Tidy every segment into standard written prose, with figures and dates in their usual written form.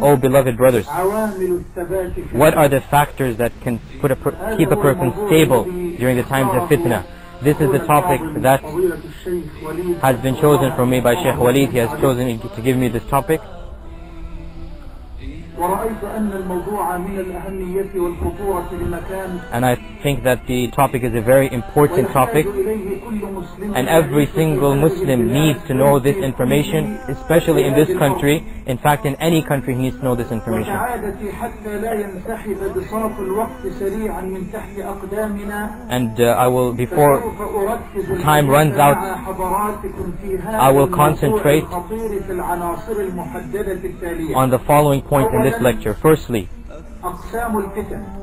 Oh beloved brothers, what are the factors that can keep a person stable during the times of fitna? This is the topic that has been chosen for me by Sheikh Walid. He has chosen to give me this topic. And I think that the topic is a very important topic, and every single Muslim needs to know this information, especially in this country. In fact, in any country he needs to know this information. And I will, before time runs out, I will concentrate on the following points in this lecture. Firstly,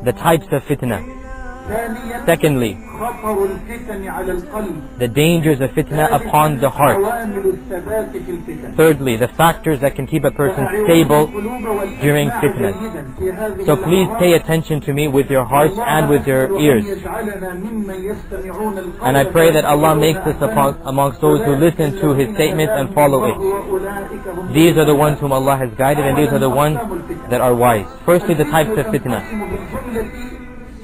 the types of fitna. Secondly, the dangers of fitna upon the heart. Thirdly, the factors that can keep a person stable during fitna. So please pay attention to me with your hearts and with your ears. And I pray that Allah makes us amongst those who listen to His statements and follow it. These are the ones whom Allah has guided, and these are the ones that are wise. Firstly, the types of fitna.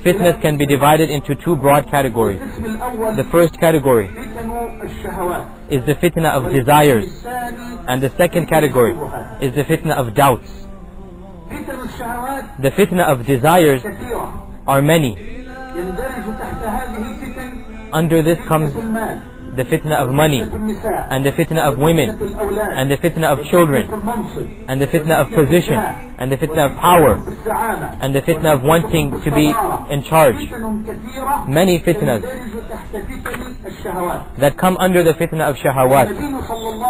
Fitnas can be divided into two broad categories. The first category is the fitna of desires, and the second category is the fitna of doubts. The fitna of desires are many. Under this comes the fitna of money, and the fitna of women, and the fitna of children, and the fitna of position, and the fitna of power, and the fitna of wanting to be in charge. Many fitnas that come under the fitna of shahawat.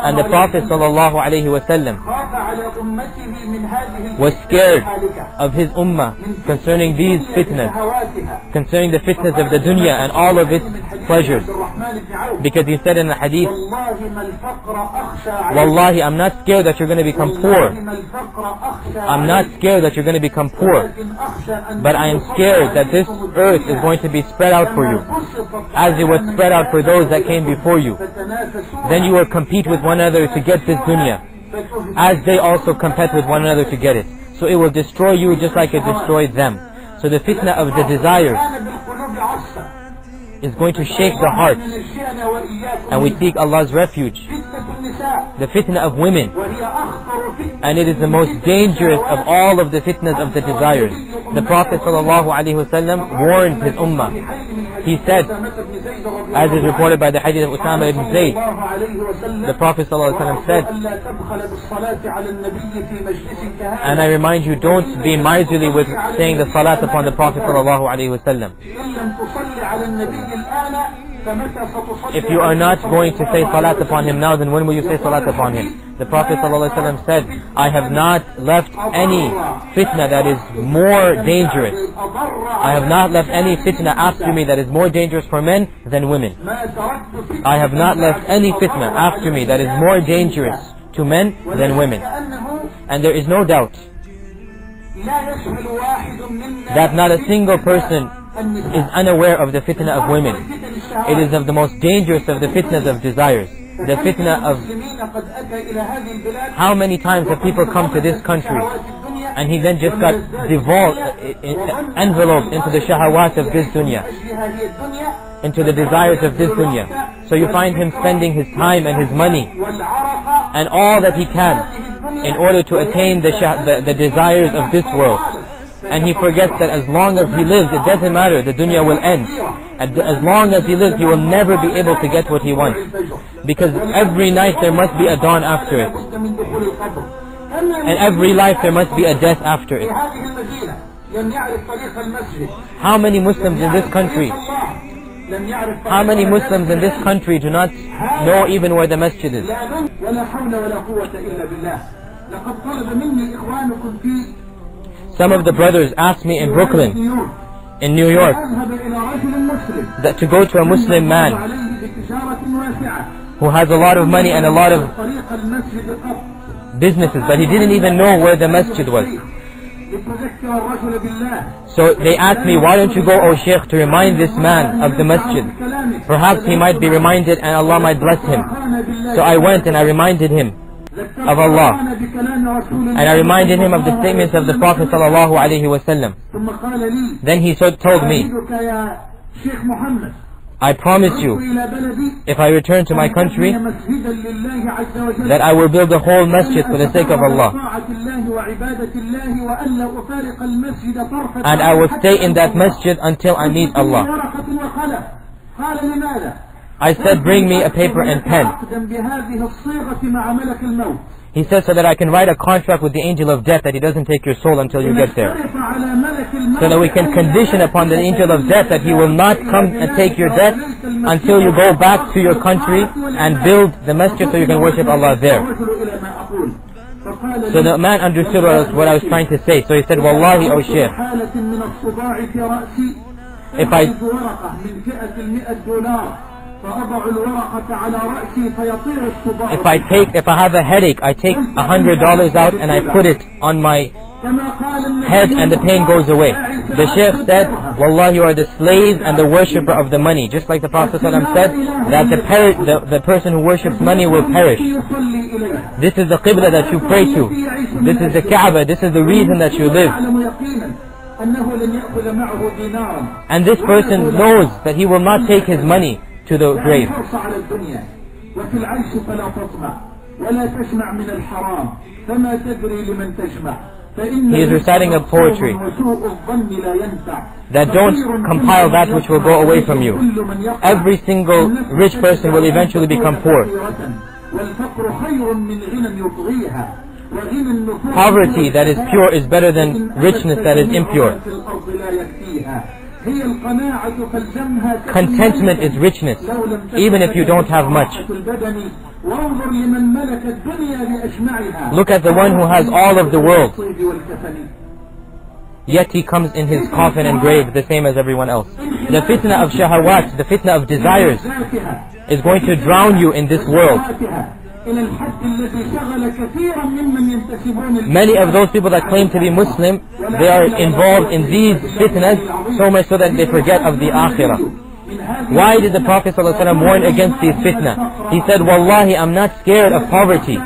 And the Prophet ﷺ was scared of his ummah concerning these fitnas, concerning the fitnas of the dunya and all of its pleasures, because he said in the hadith, Wallahi, I'm not scared that you're going to become poor. I'm not scared that you're going to become poor, but I am scared that this earth is going to be spread out for you as it was spread out for those that came before you. Then you will compete with one another to get this dunya, as they also compete with one another to get it. So it will destroy you just like it destroyed them. So the fitna of the desires is going to shake the heart, and we seek Allah's refuge. The fitna of women, and it is the most dangerous of all of the fitnas of the desires. The Prophet ﷺ warned his ummah. He said, as is reported by the hadith of Usama ibn Zayd, the Prophet ﷺ said, and I remind you, don't be miserly with saying the salat upon the Prophet ﷺ. If you are not going to say salat upon him now, then when will you say salat upon him? The Prophet ﷺ said, I have not left any fitna that is more dangerous. I have not left any fitna after me that is more dangerous for men than women. I have not left any fitna after me that is more dangerous to men than women. And there is no doubt that not a single person is unaware of the fitna of women. It is of the most dangerous of the fitnas of desires. The fitna of how many times have people come to this country and he then just got enveloped into the shahawat of this dunya, into the desires of this dunya. So you find him spending his time and his money and all that he can in order to attain the desires of this world. And he forgets that as long as he lives, it doesn't matter, the dunya will end. As long as he lives, he will never be able to get what he wants. Because every night there must be a dawn after it. And every life there must be a death after it. How many Muslims in this country, do not know even where the masjid is? Some of the brothers asked me in Brooklyn, in New York, that to go to a Muslim man who has a lot of money and a lot of businesses, but he didn't even know where the masjid was. So they asked me, why don't you go, O Sheikh, to remind this man of the masjid? Perhaps he might be reminded and Allah might bless him. So I went and I reminded him. of Allah. And I reminded him of the statements of the Prophet sallallahu alaihi wasallam. Then he told me, I promise you, if I return to my country, that I will build a whole masjid for the sake of Allah. And I will stay in that masjid until I meet Allah. I said, bring me a paper and pen. He said, so that I can write a contract with the angel of death that he doesn't take your soul until you get there. So that we can condition upon the angel of death that he will not come and take your death until you go back to your country and build the masjid so you can worship Allah there. So the man understood what I was trying to say. So he said, Wallahi, O Shaykh, if I have a headache, I take $100 out and I put it on my head and the pain goes away. The Shaykh said, Wallah, you are the slave and the worshipper of the money. Just like the Prophet ﷺ said, that the person who worships money will perish. This is the Qibla that you pray to. This is the Kaaba. This is the reason that you live. And this person knows that he will not take his money to the grave. He is reciting a poetry that don't compile that which will go away from you. Every single rich person will eventually become poor. Poverty that is pure is better than richness that is impure. Contentment is richness, even if you don't have much. Look at the one who has all of the world, yet he comes in his coffin and grave the same as everyone else. The fitna of shahawat, the fitna of desires, is going to drown you in this world. Many of those people that claim to be Muslim, they are involved in these fitnas so much so that they forget of the akhirah. Why did the Prophet ﷺ warn against these fitna? He said, Wallahi, I'm not scared of poverty,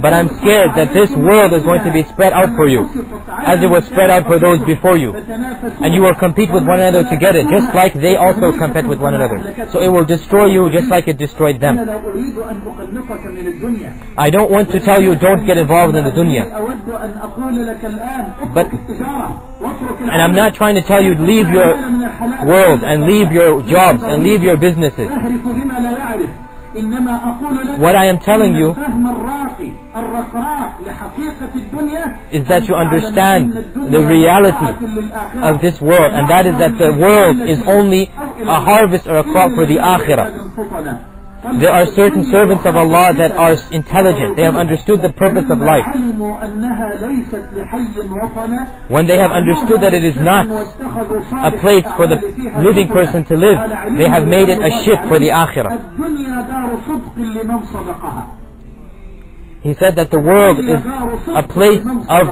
but I'm scared that this world is going to be spread out for you, as it was spread out for those before you. And you will compete with one another to get it, just like they also compete with one another. So it will destroy you just like it destroyed them. I don't want to tell you don't get involved in the dunya. And I'm not trying to tell you leave your world and leave your jobs and leave your businesses. What I am telling you is that you understand the reality of this world, and that is that the world is only a harvest or a crop for the akhirah. There are certain servants of Allah that are intelligent. They have understood the purpose of life. When they have understood that it is not a place for the living person to live, they have made it a ship for the akhirah. He said that the world is a place of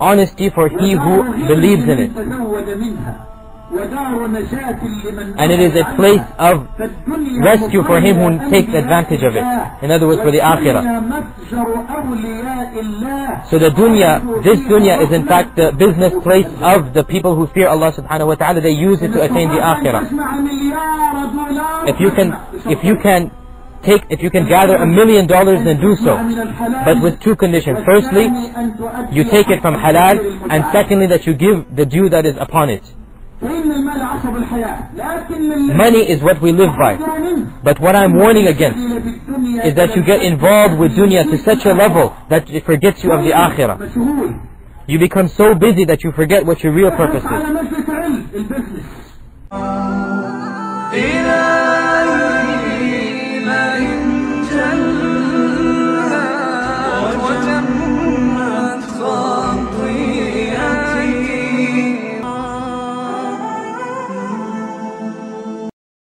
honesty for he who believes in it. And it is a place of rescue for him who takes advantage of it. In other words, for the akhirah. So the dunya, this dunya is in fact the business place of the people who fear Allah subhanahu wa ta'ala. They use it to attain the akhirah. If you can gather $1 million, then do so, but with two conditions. Firstly, you take it from halal, and secondly, that you give the due that is upon it. Money is what we live by. But what I'm warning against is that you get involved with dunya to such a level that it forgets you of the akhirah. You become so busy that you forget what your real purpose is.